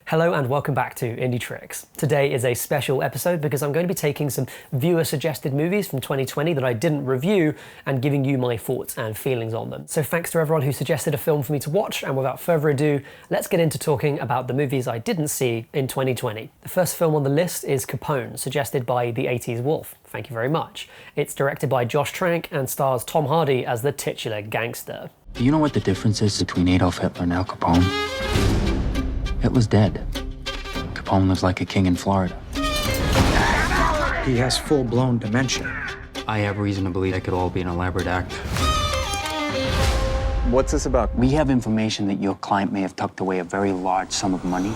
Hello and welcome back to indietrix. Today is a special episode because I'm going to be taking some viewer-suggested movies from 2020 that I didn't review and giving you my thoughts and feelings on them. So thanks to everyone who suggested a film for me to watch, and without further ado, let's get into talking about the movies I didn't see in 2020. The first film on the list is Capone, suggested by the 80s Wolf. Thank you very much. It's directed by Josh Trank and stars Tom Hardy as the titular gangster. Do you know what the difference is between Adolf Hitler and Al Capone? Hitler's dead. Capone lives like a king in Florida. He has full-blown dementia. I have reason to believe it could all be an elaborate act. What's this about? We have information that your client may have tucked away a very large sum of money.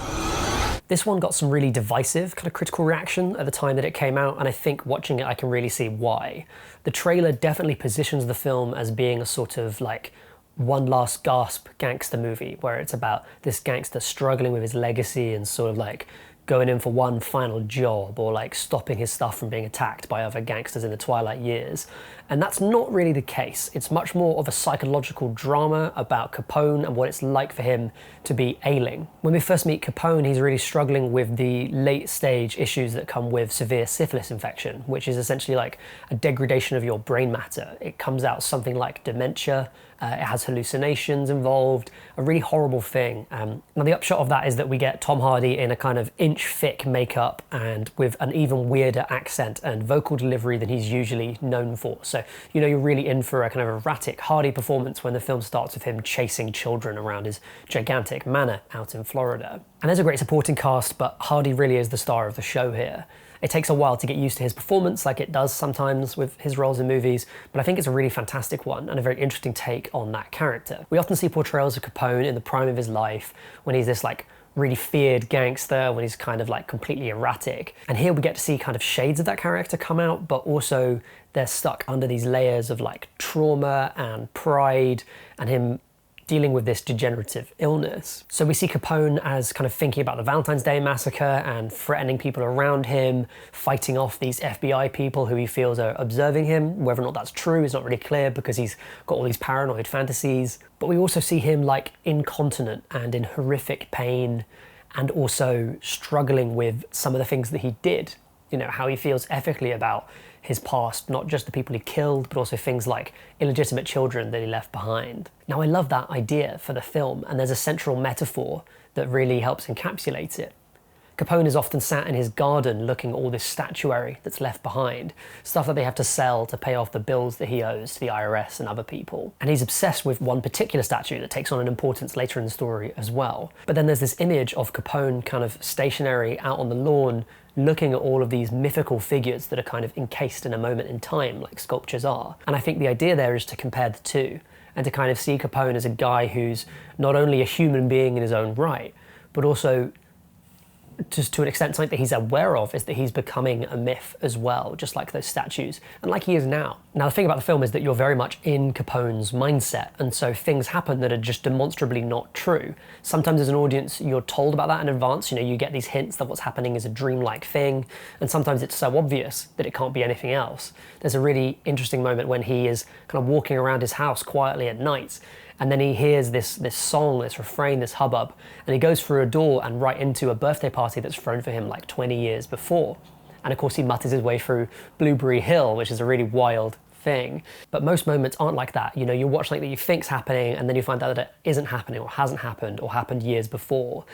This one got some really divisive, kind of critical reaction at the time that it came out, and I think watching it I can really see why. The trailer definitely positions the film as being a sort of like one last gasp gangster movie, where it's about this gangster struggling with his legacy and sort of like going in for one final job, or like stopping his stuff from being attacked by other gangsters in the twilight years. And that's not really the case. It's much more of a psychological drama about Capone and what it's like for him to be ailing. When we first meet Capone, he's really struggling with the late stage issues that come with severe syphilis infection, which is essentially like a degradation of your brain matter. It comes out something like dementia. It has hallucinations involved, a really horrible thing. Now the upshot of that is that we get Tom Hardy in a kind of inch-thick makeup and with an even weirder accent and vocal delivery than he's usually known for. So, you know, you're really in for a kind of erratic Hardy performance when the film starts with him chasing children around his gigantic manor out in Florida. And there's a great supporting cast, but Hardy really is the star of the show here. It takes a while to get used to his performance, like it does sometimes with his roles in movies, but I think it's a really fantastic one and a very interesting take on that character. We often see portrayals of Capone in the prime of his life, when he's this like really feared gangster, when he's kind of like completely erratic. And here we get to see kind of shades of that character come out, but also they're stuck under these layers of like trauma and pride and him dealing with this degenerative illness. So we see Capone as kind of thinking about the Valentine's Day massacre and threatening people around him, fighting off these FBI people who he feels are observing him. Whether or not that's true is not really clear because he's got all these paranoid fantasies. But we also see him like incontinent and in horrific pain, and also struggling with some of the things that he did. You know, how he feels ethically about his past, not just the people he killed, but also things like illegitimate children that he left behind. Now, I love that idea for the film, and there's a central metaphor that really helps encapsulate it. Capone is often sat in his garden looking at all this statuary that's left behind, stuff that they have to sell to pay off the bills that he owes to the IRS and other people. And he's obsessed with one particular statue that takes on an importance later in the story as well. But then there's this image of Capone kind of stationary out on the lawn, looking at all of these mythical figures that are kind of encased in a moment in time, like sculptures are. And I think the idea there is to compare the two, and to kind of see Capone as a guy who's not only a human being in his own right, but also, just to an extent, something that he's aware of is that he's becoming a myth as well, just like those statues, and like he is now. Now, the thing about the film is that you're very much in Capone's mindset, and so things happen that are just demonstrably not true. Sometimes as an audience, you're told about that in advance, you know, you get these hints that what's happening is a dreamlike thing, and sometimes it's so obvious that it can't be anything else. There's a really interesting moment when he is kind of walking around his house quietly at night, and then he hears this song, this refrain, this hubbub, and he goes through a door and right into a birthday party that's thrown for him like 20 years before. And of course he mutters his way through Blueberry Hill, which is a really wild thing. But most moments aren't like that. You know, you watch something that you think's happening and then you find out that it isn't happening or hasn't happened or happened years before.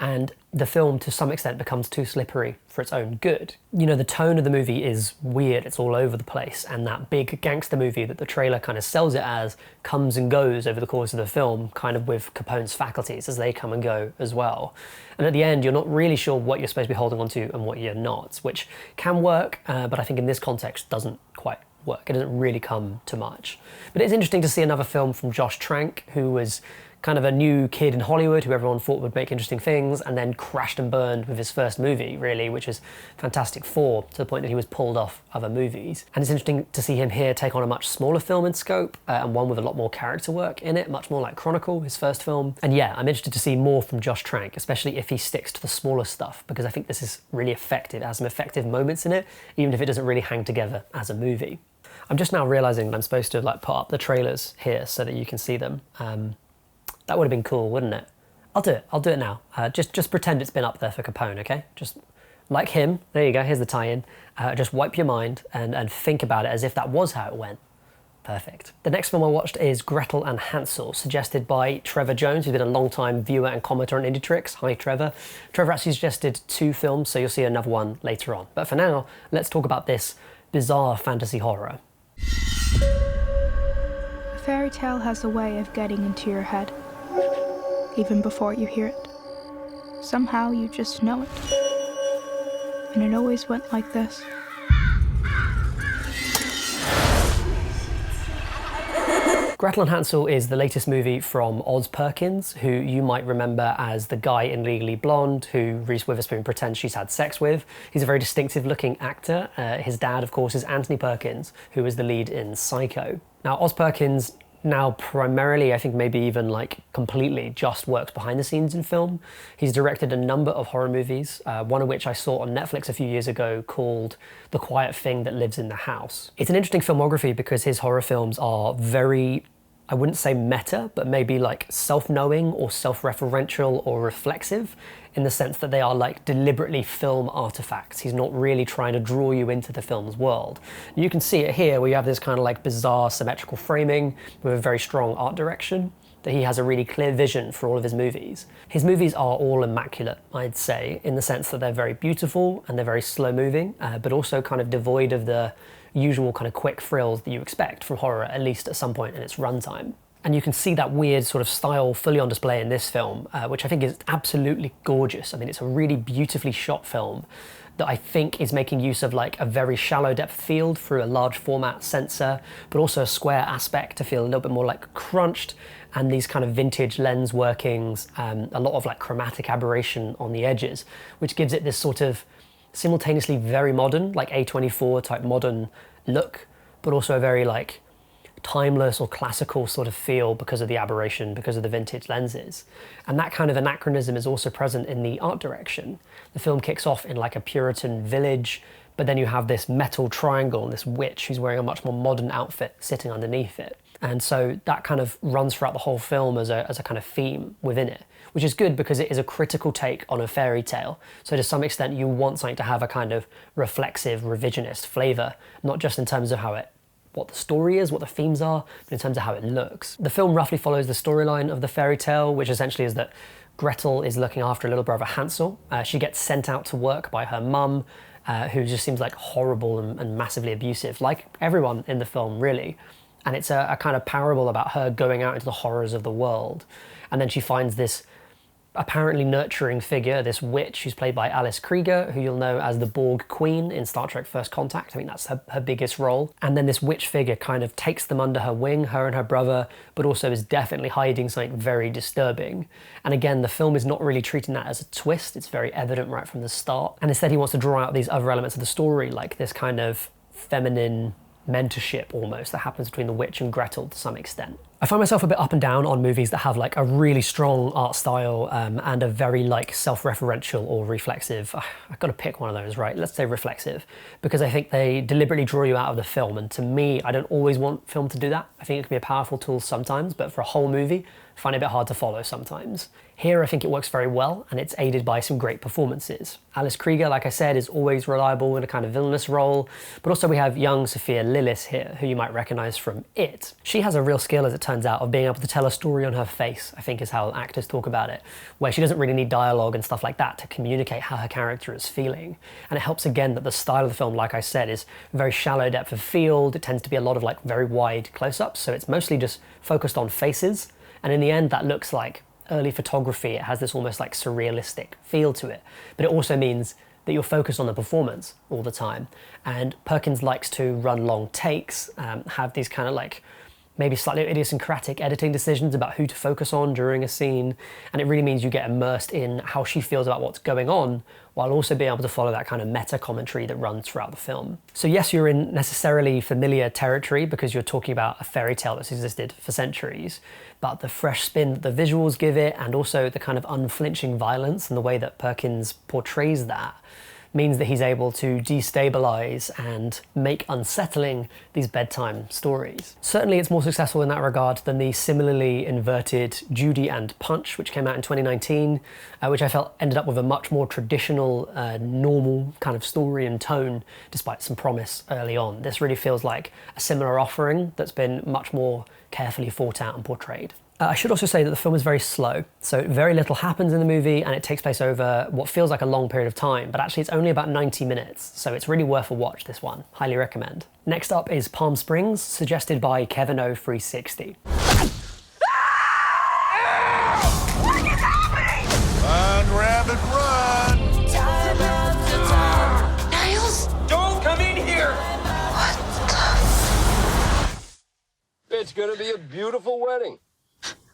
And the film, to some extent, becomes too slippery for its own good. You know, the tone of the movie is weird, it's all over the place, and that big gangster movie that the trailer kind of sells it as comes and goes over the course of the film, kind of with Capone's faculties as they come and go as well. And at the end, you're not really sure what you're supposed to be holding on to and what you're not, which can work, but I think in this context doesn't quite work. It doesn't really come to much. But it's interesting to see another film from Josh Trank, who was kind of a new kid in Hollywood who everyone thought would make interesting things, and then crashed and burned with his first movie, really, which is Fantastic Four, to the point that he was pulled off other movies. And it's interesting to see him here take on a much smaller film in scope, and one with a lot more character work in it, much more like Chronicle, his first film. And yeah, I'm interested to see more from Josh Trank, especially if he sticks to the smaller stuff, because I think this is really effective. It has some effective moments in it, even if it doesn't really hang together as a movie. I'm just now realizing that I'm supposed to like put up the trailers here so that you can see them. That would have been cool, wouldn't it? I'll do it now. Just pretend it's been up there for Capone, okay? Just like him, there you go, here's the tie-in. Just wipe your mind and think about it as if that was how it went. Perfect. The next film I watched is Gretel and Hansel, suggested by Trevor Jones, who's been a long-time viewer and commenter on indietrix. Hi, Trevor. Trevor actually suggested 2 films, so you'll see another one later on. But for now, let's talk about this bizarre fantasy horror. A fairy tale has a way of getting into your head, even before you hear it. Somehow you just know it. And it always went like this. Gretel and Hansel is the latest movie from Oz Perkins, who you might remember as the guy in Legally Blonde who Reese Witherspoon pretends she's had sex with. He's a very distinctive looking actor. His dad, of course, is Anthony Perkins, who is the lead in Psycho. Now, Oz Perkins now primarily, I think maybe even like completely, just works behind the scenes in film. He's directed a number of horror movies, one of which I saw on Netflix a few years ago called The Quiet Thing That Lives in the House. It's an interesting filmography because his horror films are very, I wouldn't say meta, but maybe like self-knowing or self-referential or reflexive, in the sense that they are like deliberately film artifacts. He's not really trying to draw you into the film's world. You can see it here where you have this kind of like bizarre symmetrical framing with a very strong art direction, that he has a really clear vision for all of his movies. His movies are all immaculate, I'd say, in the sense that they're very beautiful and they're very slow moving, but also kind of devoid of the usual kind of quick frills that you expect from horror, at least at some point in its runtime. And you can see that weird sort of style fully on display in this film, which I think is absolutely gorgeous. I mean, it's a really beautifully shot film that I think is making use of like a very shallow depth of field through a large format sensor, but also a square aspect to feel a little bit more like crunched, and these kind of vintage lens workings, a lot of like chromatic aberration on the edges, which gives it this sort of simultaneously very modern, like A24 type modern look, but also a very like timeless or classical sort of feel because of the aberration, because of the vintage lenses. And that kind of anachronism is also present in the art direction. The film kicks off in like a Puritan village, but then you have this metal triangle and this witch who's wearing a much more modern outfit sitting underneath it. And so that kind of runs throughout the whole film as a kind of theme within it, which is good because it is a critical take on a fairy tale. So to some extent you want something to have a kind of reflexive, revisionist flavour, not just in terms of what the story is, what the themes are, but in terms of how it looks. The film roughly follows the storyline of the fairy tale, which essentially is that Gretel is looking after a little brother Hansel. She gets sent out to work by her mum, who just seems like horrible and massively abusive, like everyone in the film really. And it's a kind of parable about her going out into the horrors of the world. And then she finds this apparently nurturing figure, this witch who's played by Alice Krieger, who you'll know as the Borg Queen in Star Trek First Contact. I think that's her biggest role. And then this witch figure kind of takes them under her wing, her and her brother, but also is definitely hiding something very disturbing. And again, the film is not really treating that as a twist. It's very evident right from the start. And instead he wants to draw out these other elements of the story, like this kind of feminine mentorship almost that happens between the witch and Gretel to some extent. I find myself a bit up and down on movies that have like a really strong art style and a very like self-referential or reflexive. I've got to pick one of those, right? Let's say reflexive, because I think they deliberately draw you out of the film. And to me, I don't always want film to do that. I think it can be a powerful tool sometimes, but for a whole movie, I find it a bit hard to follow sometimes. Here, I think it works very well, and it's aided by some great performances. Alice Krieger, like I said, is always reliable in a kind of villainous role, but also we have young Sophia Lillis here, who you might recognize from It. She has a real skill, as it turns out, of being able to tell a story on her face, I think is how actors talk about it, where she doesn't really need dialogue and stuff like that to communicate how her character is feeling. And it helps again that the style of the film, like I said, is very shallow depth of field. It tends to be a lot of like very wide close-ups, so it's mostly just focused on faces. And in the end, that looks like early photography. It has this almost like surrealistic feel to it, but it also means that you're focused on the performance all the time. And Perkins likes to run long takes, have these kind of like maybe slightly idiosyncratic editing decisions about who to focus on during a scene. And it really means you get immersed in how she feels about what's going on, while also being able to follow that kind of meta commentary that runs throughout the film. So yes, you're in necessarily familiar territory because you're talking about a fairy tale that's existed for centuries, but the fresh spin that the visuals give it, and also the kind of unflinching violence and the way that Perkins portrays that, means that he's able to destabilize and make unsettling these bedtime stories. Certainly it's more successful in that regard than the similarly inverted Judy and Punch, which came out in 2019, which I felt ended up with a much more traditional, normal kind of story and tone, despite some promise early on. This really feels like a similar offering that's been much more carefully thought out and portrayed. I should also say that the film is very slow, so very little happens in the movie and it takes place over what feels like a long period of time, but actually it's only about 90 minutes, so it's really worth a watch, this one. Highly recommend. Next up is Palm Springs, suggested by Kevin O360. What is happening? Run, rabbit, run! Niles? Don't come in here! It's gonna be a beautiful wedding.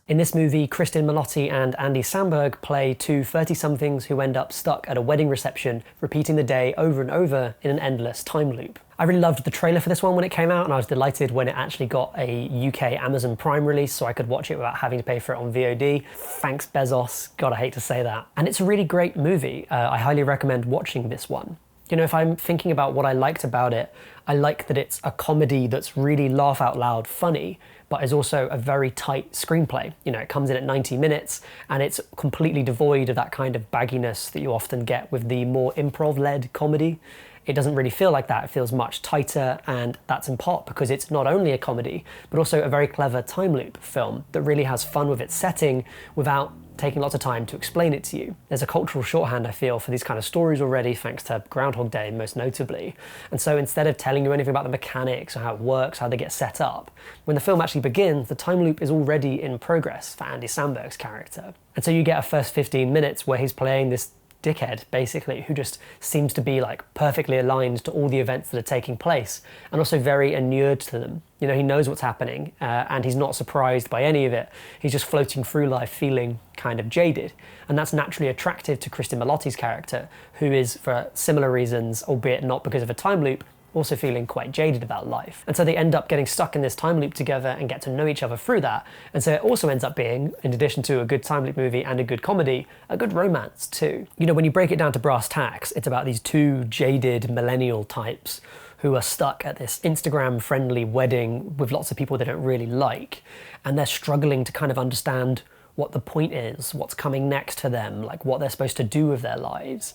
In this movie, Kristen Milotti and Andy Samberg play two 30-somethings who end up stuck at a wedding reception, repeating the day over and over in an endless time loop. I really loved the trailer for this one when it came out, and I was delighted when it actually got a UK Amazon Prime release so I could watch it without having to pay for it on VOD. Thanks, Bezos. God, I hate to say that. And it's a really great movie. I highly recommend watching this one. You know, if I'm thinking about what I liked about it, I like that it's a comedy that's really laugh out loud funny, but is also a very tight screenplay. You know, it comes in at 90 minutes and it's completely devoid of that kind of bagginess that you often get with the more improv-led comedy. It doesn't really feel like that. It feels much tighter, and that's in part because it's not only a comedy, but also a very clever time loop film that really has fun with its setting without taking lots of time to explain it to you. There's a cultural shorthand, I feel, for these kind of stories already, thanks to Groundhog Day most notably. And so instead of telling you anything about the mechanics or how it works, how they get set up, when the film actually begins, the time loop is already in progress for Andy Samberg's character. And so you get a first 15 minutes where he's playing this dickhead, basically, who just seems to be like perfectly aligned to all the events that are taking place and also very inured to them. You know, he knows what's happening and he's not surprised by any of it. He's just floating through life feeling kind of jaded. And that's naturally attractive to Kristen Milotti's character, who is, for similar reasons, albeit not because of a time loop, also feeling quite jaded about life. And so they end up getting stuck in this time loop together and get to know each other through that. And so it also ends up being, in addition to a good time loop movie and a good comedy, a good romance too. You know, when you break it down to brass tacks, it's about these two jaded millennial types who are stuck at this Instagram-friendly wedding with lots of people they don't really like. And they're struggling to kind of understand what the point is, what's coming next for them, like what they're supposed to do with their lives.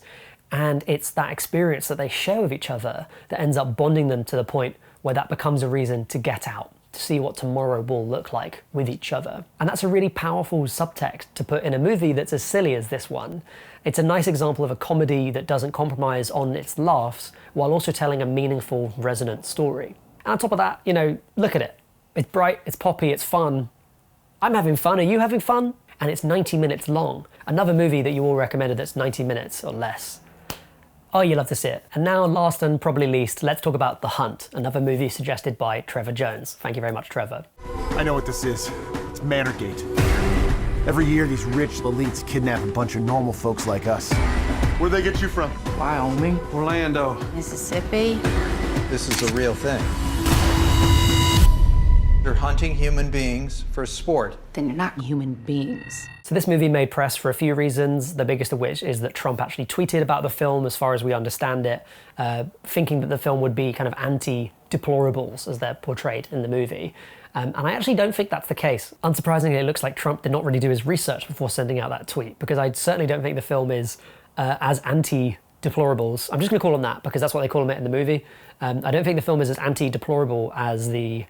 And it's that experience that they share with each other that ends up bonding them to the point where that becomes a reason to get out, to see what tomorrow will look like with each other. And that's a really powerful subtext to put in a movie that's as silly as this one. It's a nice example of a comedy that doesn't compromise on its laughs while also telling a meaningful, resonant story. And on top of that, you know, look at it. It's bright, it's poppy, it's fun. I'm having fun, are you having fun? And it's 90 minutes long. Another movie that you all recommended that's 90 minutes or less. Oh, you love to see it. And now, last and probably least, let's talk about The Hunt, another movie suggested by Trevor Jones. Thank you very much, Trevor. I know what this is. It's Manorgate. Every year, these rich elites kidnap a bunch of normal folks like us. Where'd they get you from? Wyoming. Orlando. Mississippi. This is a real thing. They're hunting human beings for sport. Then you're not human beings. So this movie made press for a few reasons, the biggest of which is that Trump actually tweeted about the film, as far as we understand it, thinking that the film would be kind of anti-deplorables as they're portrayed in the movie. And I actually don't think that's the case. Unsurprisingly, it looks like Trump did not really do his research before sending out that tweet, because I certainly don't think the film is as anti-deplorables. I'm just going to call them that because that's what they call them in the movie. I don't think the film is as anti-deplorable as the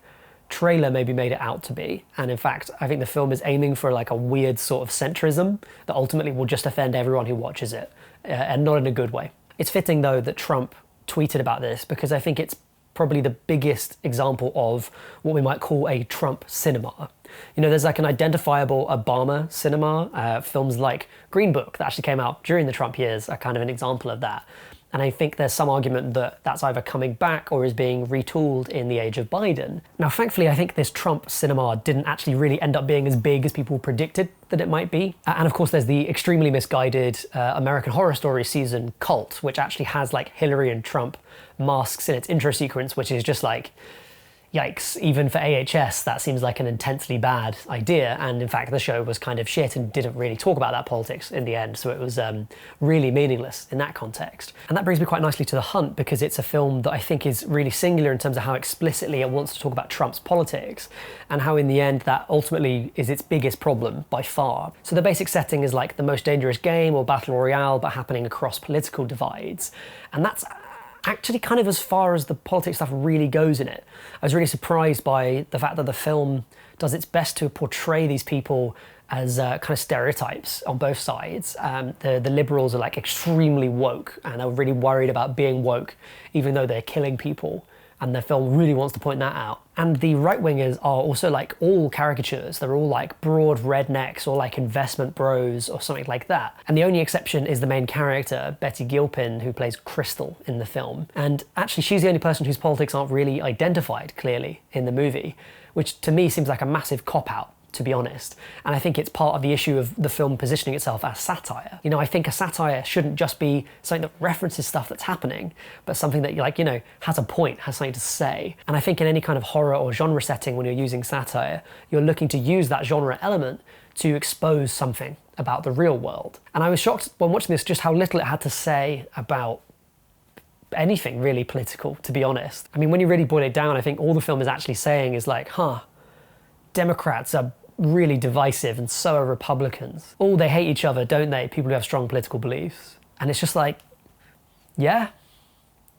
trailer maybe made it out to be. And in fact, I think the film is aiming for like a weird sort of centrism that ultimately will just offend everyone who watches it, and not in a good way. It's fitting though that Trump tweeted about this because I think it's probably the biggest example of what we might call a Trump cinema. You know, there's like an identifiable Obama cinema. Films like Green Book that actually came out during the Trump years are kind of an example of that. And I think there's some argument that that's either coming back or is being retooled in the age of Biden. Now, thankfully, I think this Trump cinema didn't actually really end up being as big as people predicted that it might be. And of course, there's the extremely misguided American Horror Story season Cult, which actually has like Hillary and Trump masks in its intro sequence, which is just like, yikes, even for AHS, that seems like an intensely bad idea. And in fact, the show was kind of shit and didn't really talk about that politics in the end. So it was really meaningless in that context. And that brings me quite nicely to The Hunt, because it's a film that I think is really singular in terms of how explicitly it wants to talk about Trump's politics and how in the end that ultimately is its biggest problem by far. So the basic setting is like the most dangerous game or battle royale, but happening across political divides. And that's actually kind of as far as the politics stuff really goes in it. I was really surprised by the fact that the film does its best to portray these people as kind of stereotypes on both sides. The liberals are like extremely woke and are really worried about being woke, even though they're killing people. And the film really wants to point that out. And the right-wingers are also like all caricatures. They're all like broad rednecks or like investment bros or something like that. And the only exception is the main character, Betty Gilpin, who plays Crystal in the film. And actually she's the only person whose politics aren't really identified clearly in the movie, which to me seems like a massive cop-out, to be honest. And I think it's part of the issue of the film positioning itself as satire. You know, I think a satire shouldn't just be something that references stuff that's happening, but something that, like, you know, has a point, has something to say. And I think in any kind of horror or genre setting, when you're using satire, you're looking to use that genre element to expose something about the real world. And I was shocked when watching this just how little it had to say about anything really political, to be honest. I mean, when you really boil it down, I think all the film is actually saying is like, Democrats are really divisive and so are Republicans. Oh, they hate each other, don't they? People who have strong political beliefs. And it's just like, yeah,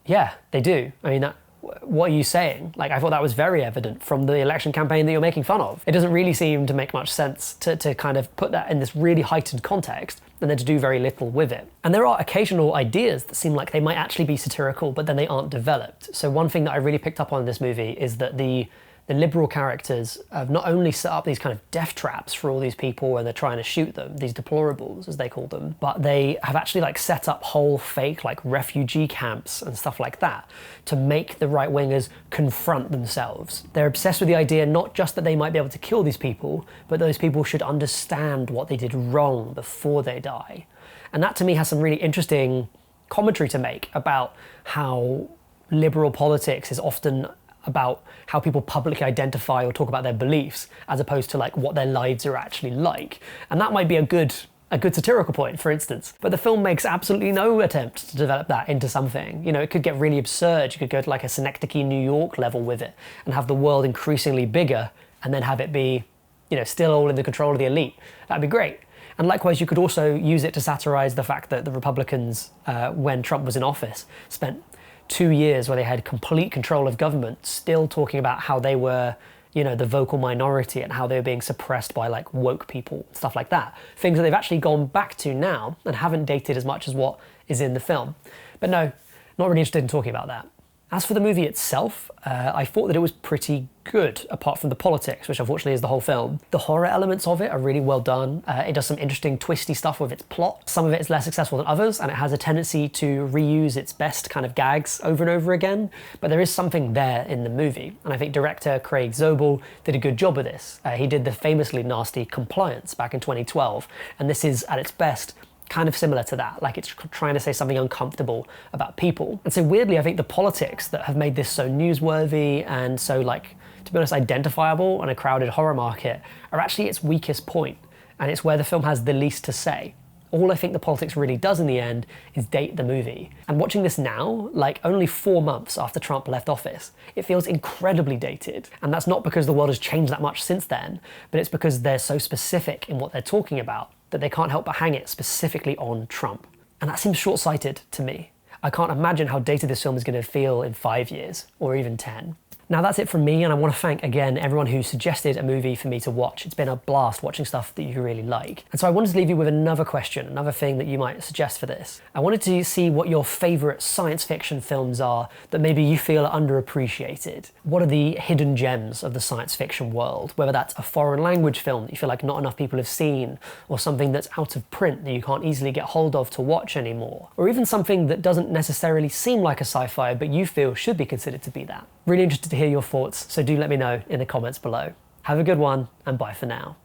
they do. I mean, what are you saying? Like, I thought that was very evident from the election campaign that you're making fun of. It doesn't really seem to make much sense to kind of put that in this really heightened context and then to do very little with it. And there are occasional ideas that seem like they might actually be satirical, but then they aren't developed. So one thing that I really picked up on in this movie is that the liberal characters have not only set up these kind of death traps for all these people when they're trying to shoot them, these deplorables as they call them, but they have actually like set up whole fake like refugee camps and stuff like that to make the right-wingers confront themselves. They're obsessed with the idea not just that they might be able to kill these people, but those people should understand what they did wrong before they die. And that to me has some really interesting commentary to make about how liberal politics is often about how people publicly identify or talk about their beliefs as opposed to like what their lives are actually like. And that might be a good satirical point, for instance. But the film makes absolutely no attempt to develop that into something. You know, it could get really absurd. You could go to like a Synecdoche, New York level with it and have the world increasingly bigger and then have it be, you know, still all in the control of the elite. That'd be great. And likewise, you could also use it to satirize the fact that the Republicans, when Trump was in office, spent 2 years where they had complete control of government, still talking about how they were, you know, the vocal minority and how they were being suppressed by like woke people, stuff like that. Things that they've actually gone back to now and haven't dated as much as what is in the film. But no, not really interested in talking about that. As for the movie itself, I thought that it was pretty good, apart from the politics, which unfortunately is the whole film. The horror elements of it are really well done. It does some interesting twisty stuff with its plot. Some of it is less successful than others, and it has a tendency to reuse its best kind of gags over and over again, but there is something there in the movie. And I think director Craig Zobel did a good job with this. He did the famously nasty Compliance back in 2012, and this is, at its best, kind of similar to that, like it's trying to say something uncomfortable about people. And so weirdly, I think the politics that have made this so newsworthy and so, like, to be honest, identifiable on a crowded horror market are actually its weakest point, and it's where the film has the least to say. All I think the politics really does in the end is date the movie. And watching this now, like only 4 months after Trump left office, it feels incredibly dated. And that's not because the world has changed that much since then, but it's because they're so specific in what they're talking about that they can't help but hang it specifically on Trump. And that seems short-sighted to me. I can't imagine how dated this film is going to feel in 5 years, or even 10. Now that's it from me, and I want to thank again everyone who suggested a movie for me to watch. It's been a blast watching stuff that you really like. And so I wanted to leave you with another question, another thing that you might suggest for this. I wanted to see what your favourite science fiction films are that maybe you feel are underappreciated. What are the hidden gems of the science fiction world? Whether that's a foreign language film that you feel like not enough people have seen, or something that's out of print that you can't easily get hold of to watch anymore, or even something that doesn't necessarily seem like a sci-fi but you feel should be considered to be that. Really interested to hear your thoughts, so do let me know in the comments below. Have a good one, and bye for now.